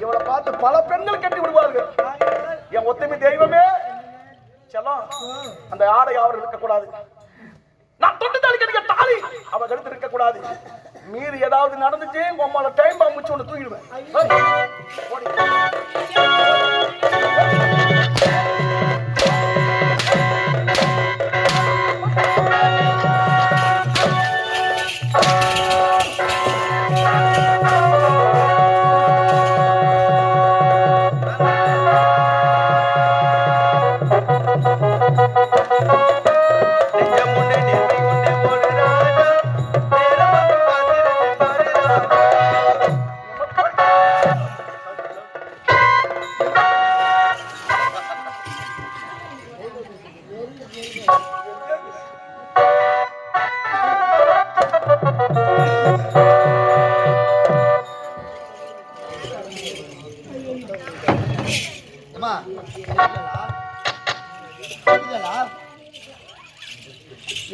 இவளை பார்த்து பல பெண்கள் கட்டி விடுவார்கள். என் ஒத்துமை தெய்வமே செல்லம், அந்த ஆடை அவர் இருக்கக்கூடாது. நான் தொட்டு தாலி கட்டிக்க தாலி அவ கழுத்து இருக்கக்கூடாது. மீறி ஏதாவது நடந்துச்சு உம்மால டைம் முடிச்சு ஒன்று தூக்கிடுவேன்.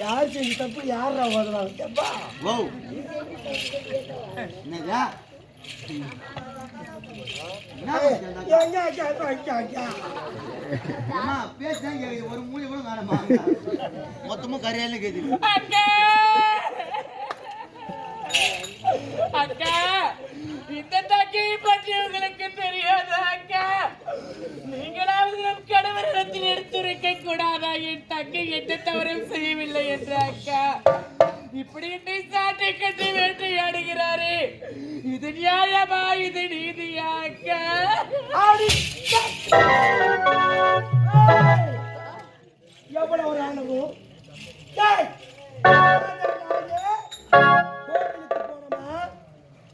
யார் செஞ்ச தப்பு யார் ஓதுறாங்க? ஒரு மூலி கூட காணமா மொத்தமும் கரையால கேக்குது. அக்கா, இந்த தக்கையை பற்றி உங்களுக்கு தெரியாதா அக்கா? நீங்களாவது நம் கடவுளத்தில் எடுத்துரைக்க கூடாதா? என் தங்கை எந்த தவறும் செய்யவில்லை என்ற அக்கா இப்படி என்னை சாட்டை கட்டி வேட்டையாடுகிறாரே, இது நியாயமா? இது நீதியா அக்கா? எவ்வளவு ஒரு அனுபவம்!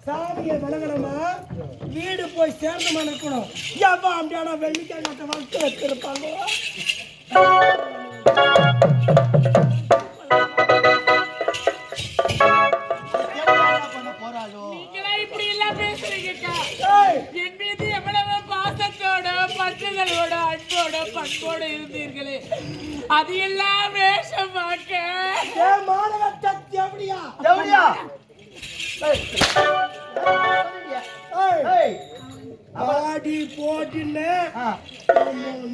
சாமியை வணங்கணுமா, வீடு போய் சேர்ந்தமா இருக்கணும். எப்பா அப்படியான வெள்ளிக்காய் கட்ட வளர்த்து வச்சிருப்பாங்க. இப்படி எல்லாம் பேசுறீங்கக்கா. என் மீது எவ்வளவு பாசத்தோட பற்றுகளோட அன்போட பண்போட இருந்தீர்களே, அது எல்லாம் வேஷமாக்க. எப்படியா ஆடி போட்டின்னு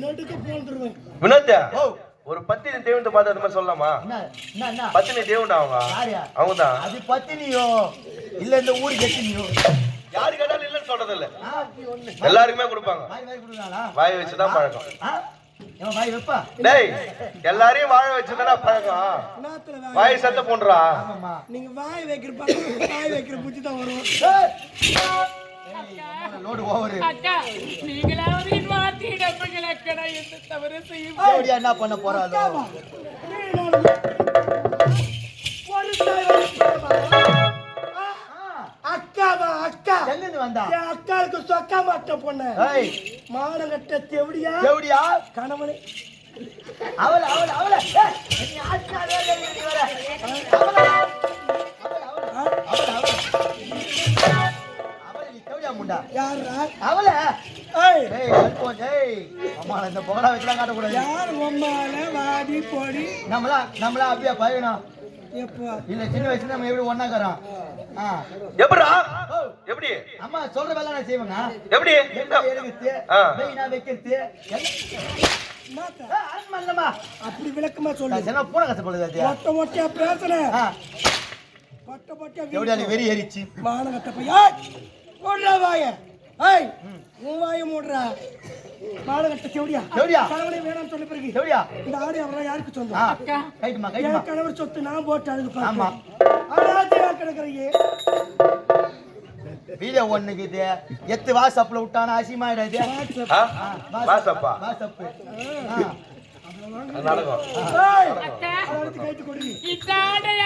நடுக்க போட்டுருவேன். வினோத்யா, ஒரு பத்தினி தேவன் பார்த்து அது மாதிரி சொல்லலாமா? பத்தினி தேவன் அவங்க தான். அது பத்தினியோ இல்ல இந்த ஊரு கத்தினியோ யாரு கேட்டாலும் இல்லன்னு சொல்றது இல்ல. எல்லாருக்குமே கொடுப்பாங்க. வாய் வச்சுதான் பழக்கம். எல்லாரையும் வாழ வச்சுதானா பழக்கம். வாய் சத்த போன்றா. நீங்க வாய் வைக்கிற வாய் வைக்கிற புத்தி தான் வரும். என்ன பண்ண போறாளோ? அக்காவா அக்கா எங்க வந்தா? என் அக்காவுக்கு சொக்கா மாட்ட பொண்ணு மானங்கட்ட தெவடியா தெவடியா கணவனே. அவள அவள அவள அவள இந்த பொங்கலா வச்சுலாம் காட்டக்கூடாது. யார் உம்மால வாடி போடி நம்மளா அப்படியே பழகணும். இல்ல சின்ன வயசுல நம்ம எப்படி ஒண்ணாக்குறோம். எப்படா எப்படி அம்மா சொல்ற வேலை நான் செய்வேங்க. எப்படி வைக்கிறது அப்படி விளக்கமா சொல்லு. பூனை கஷ்டப்படுது. மொட்டை மொட்டையா பேசுறேன். பட்ட பட்ட வெறி எரிச்சு மானகட்ட பையா போடுறா வாய. ஏய் உன் வாய மூடுறா. மானகட்ட செவடியா கணவனை வேணாம்னு சொன்ன பிறகு இந்த ஆடு அவரெல்லாம் யாருக்கு சொந்தம்? என் கணவர் சொத்து நான் போட்டு அழுது. ஆமா கிடக்குறீங்க வீடியோ ஒண்ணுக்குது. எத்து வாட்ஸ்அப்ல விட்டானா அசிமாயிடாது. வாட்ஸ்அப்பா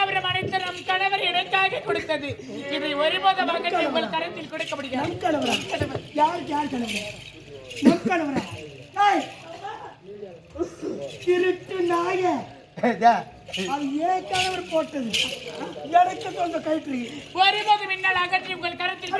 அவரை மனைத்து நம் கணவர் எனக்காக கொடுத்தது. இதை ஒருபோதமாக உங்கள் கரத்தில் கொடுக்க முடியாது. திருட்டு நாய அது ஏன் கணவர் போட்டது. எனக்கு சொந்த கயிற்று ஒருபோது மின்னல் அகற்றி உங்கள் கரத்தில்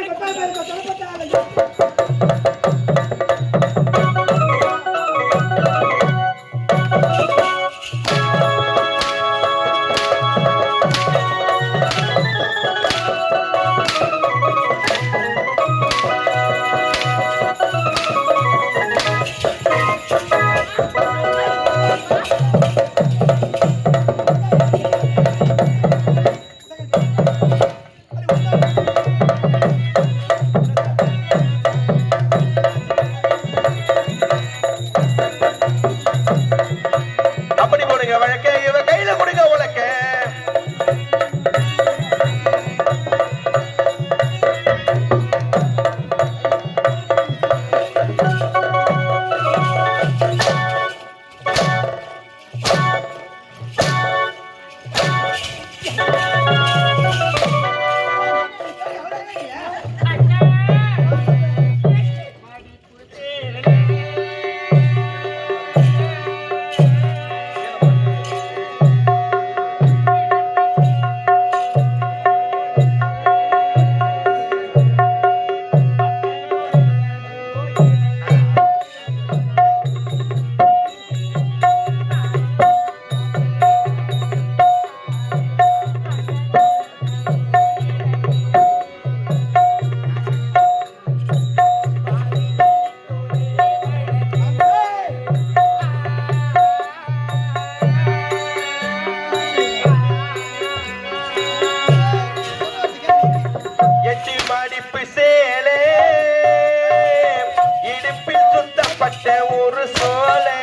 ஒரு சோலை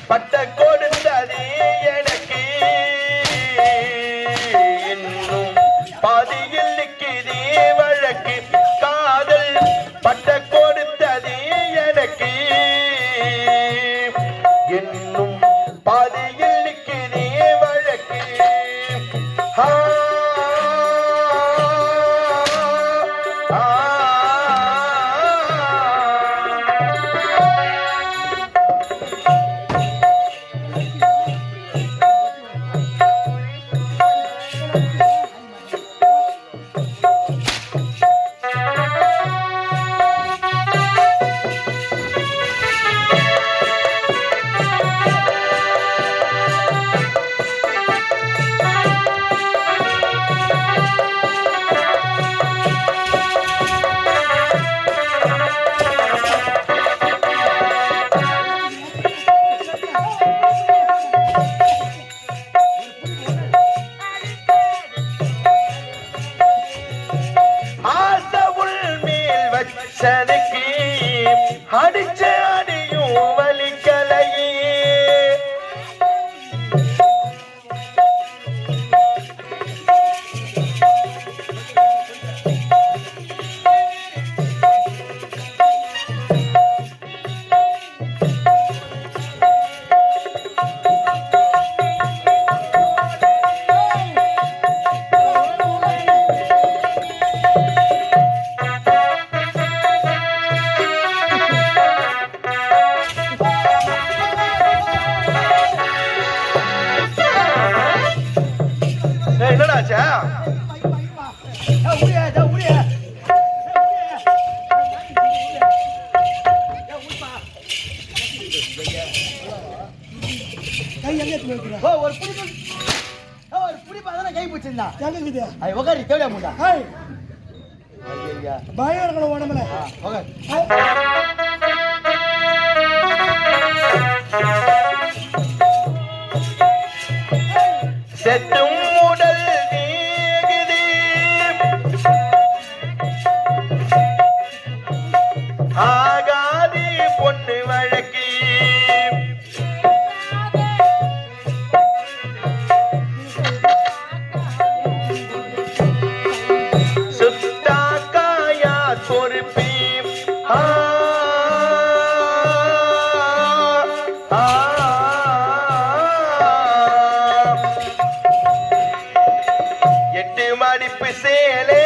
பட்ட கொடுத்தது எனக்கு இன்னும் பாதியில் நிற்குது வழக்கு காதல் பட்ட கொடுத்தது எனக்கு இன்னும் பாதியில் நிற்குது வழக்கு சனக்கு அடிச்ச அடியும் வலிக்கலையே என்னடாச்சா ஒரு புடிப்பா கை பிடிச்சிருந்தா உக்காரி தேவையா முண்டா பயம் இருக்கணும் உடம்புல செத்தும் உடல் நீகுது ஆகாது பொண்ணு வழக்கு சுத்தாக்காயா பொறுப்பி எட்டு மடிப்பு சேலே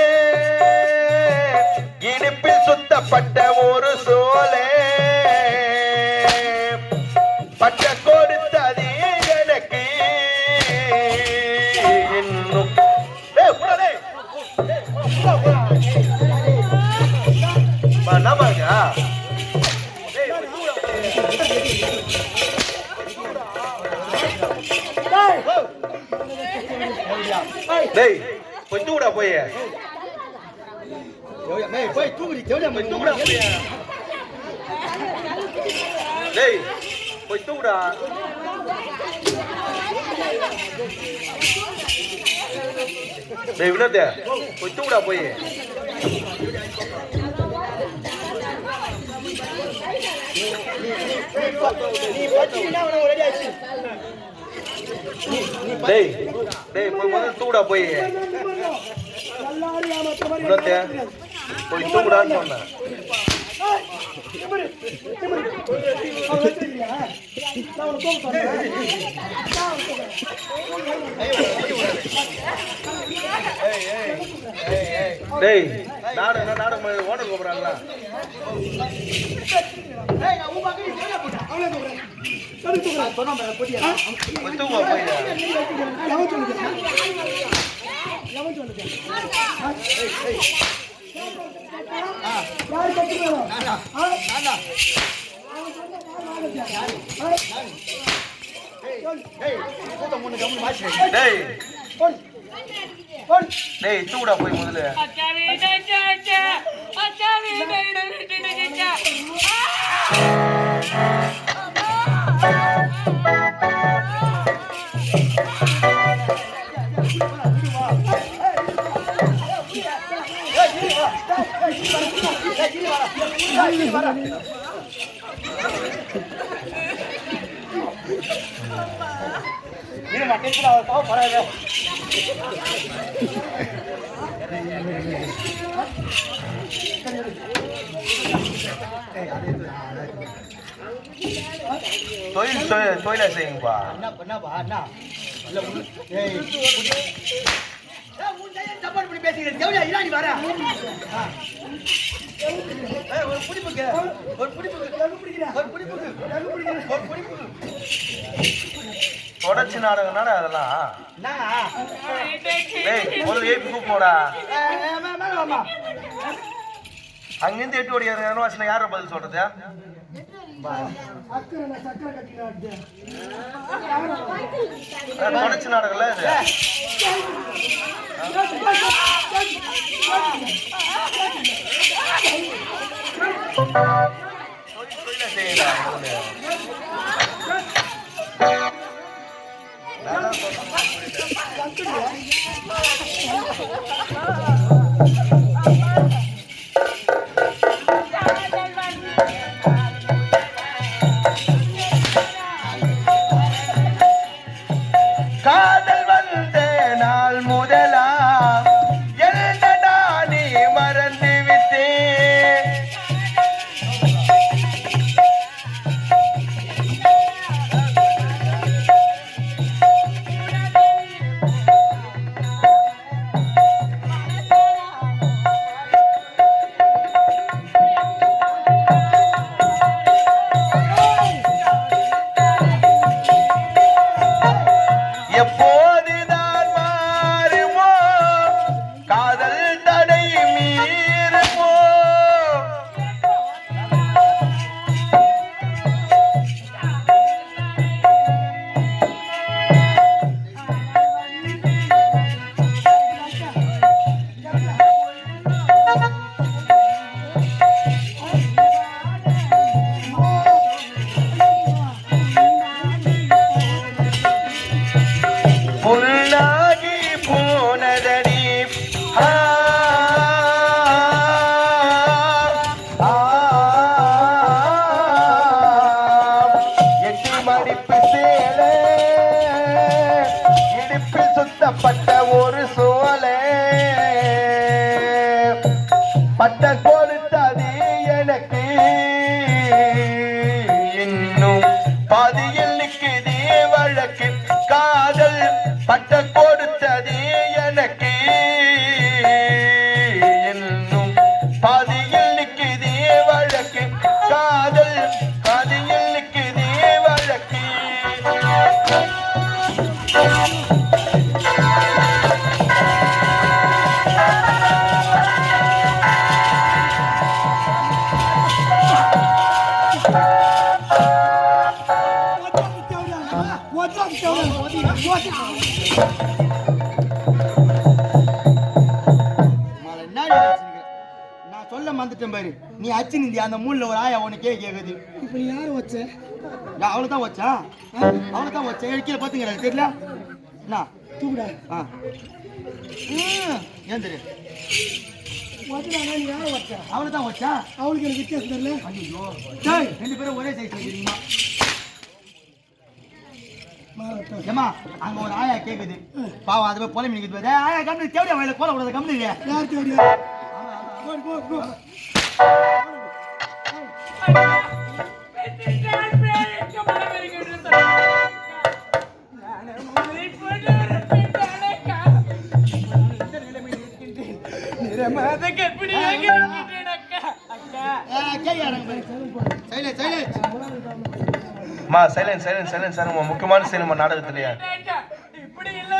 இடுப்பில் சுத்தப்பட்ட ஒரு சோலை பட்ட கொடுத்தது எனக்கு இன்னும் டேய் போய் தூடா போய் போய் தூக்குடி தேவையா போய் தூடா போய் டேய் போய் தூடா டேய் வினோதே போய் தூடா போய் டேய் டேய் போய் முதல்ல தூடா போய் வினோதே போய் தூடான்னு சொன்னேன் டேய் நாடு என்ன நாடு ஓட்டல் கூப்பிடுறாங்களா டேய் தூடா போய் முதல்ல தொழில செய்யுங்கப்பா. என்னப்பா என்ன இல்ல ஏய் சப்போர்ட் பண்ணி பேசிக்கிறேன். தேவையா இராணி வர ஒரு புடிப்புக்கு தொடர்ச்சி நாடகம்னாடா அதெல்லாம். டேய் முதல்ல ஏப்பி கூப்பிடா. அங்கிருந்து 8 ஓடி வாசனை யார பதில் சொல்றது? தொடர்ச்சி நாடகம்ல இது. தொழில செய்யல காதல் வந்த நாள் முதலா எழுந்த நானே மறந்து விட்டேன். எப்போதுதான் மாறுமோ காதல் தடை மீறுமோ? புல்லாகி போனதடி ஆ, ஆ, எட்டி மடிப்பு சேலை இடுப்பில் சுத்தப்பட்ட ஒரு சோலை பட்ட கொடுத்தது எனக்கு இன்னும் பாதியில் நிற்குதே வழக்கு காதல் பட்ட கொடுத்தது எனக்கு இன்னும் பாதியில் நிற்குதே வழக்கு காதல் பாதியில் நிற்குதே வழக்கு. நான் சொல்ல மறந்துட்டேன் பாரு. நீ அச்சு நிந்தி அந்த மூணுல ஒரு ஆயா உனக்கே கேக்குது. இப்ப நீ யாரு வச்ச? அவளுதான் வச்சா அவளுதான் வச்சா கீழே பாத்துங்க தெரியல என்ன தூக்குடா. ஏன் தெரியும் வச்சுடானா நீ யாரை வச்ச? அவளுதான் வச்சா. அவளுக்கு எனக்கு வித்தியாசம் தெரியல. ஐயோ டேய் 2 பேரும் ஒரே சைஸ் வைக்கிறீங்க. மாறட்டும். ஏமா அங்க ஒரு ஆயா கேக்குது பாவம் அது போய் பொலமி நிக்குது. டேய் ஆயா கம்பி தேவடியா வயல கோல விடாத கம்பி இல்லையா? யார் தேடியா? கோ கோ கோ. மா சைலன்ஸ் சைலன்ஸ் சைலன்ஸ் சார் முக்கியமான சினிமா நாடகத்திலேயே இப்படி இல்லை.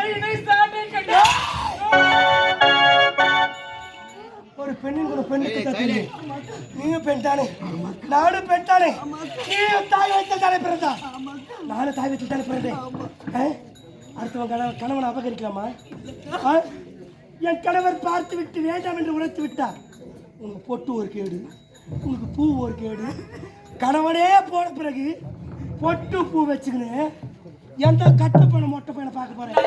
ஒரு பெண்ணின் கூட பெண்ணுக்கு தத்தி. நீயும் பெண் தானே, நானும் பெண் தானே. நீயும் தாய் வைத்தல் தானே பிறந்தா, நானும் தாய் வைத்தல் தானே பிறந்தேன். அடுத்தவன் கணவனை அபகரிக்கலாமா? என் கணவர் பார்த்து விட்டு வேண்டாம் என்று உரைத்து விட்டார். உனக்கு பொட்டு ஒரு கேடு, உனக்கு பூ ஒரு கேடு. கணவனே போன பிறகு பொட்டு பூ வச்சுக்கின்னு எந்த கட்ட பையனை மொட்டை பையனை பார்க்க போறேன்?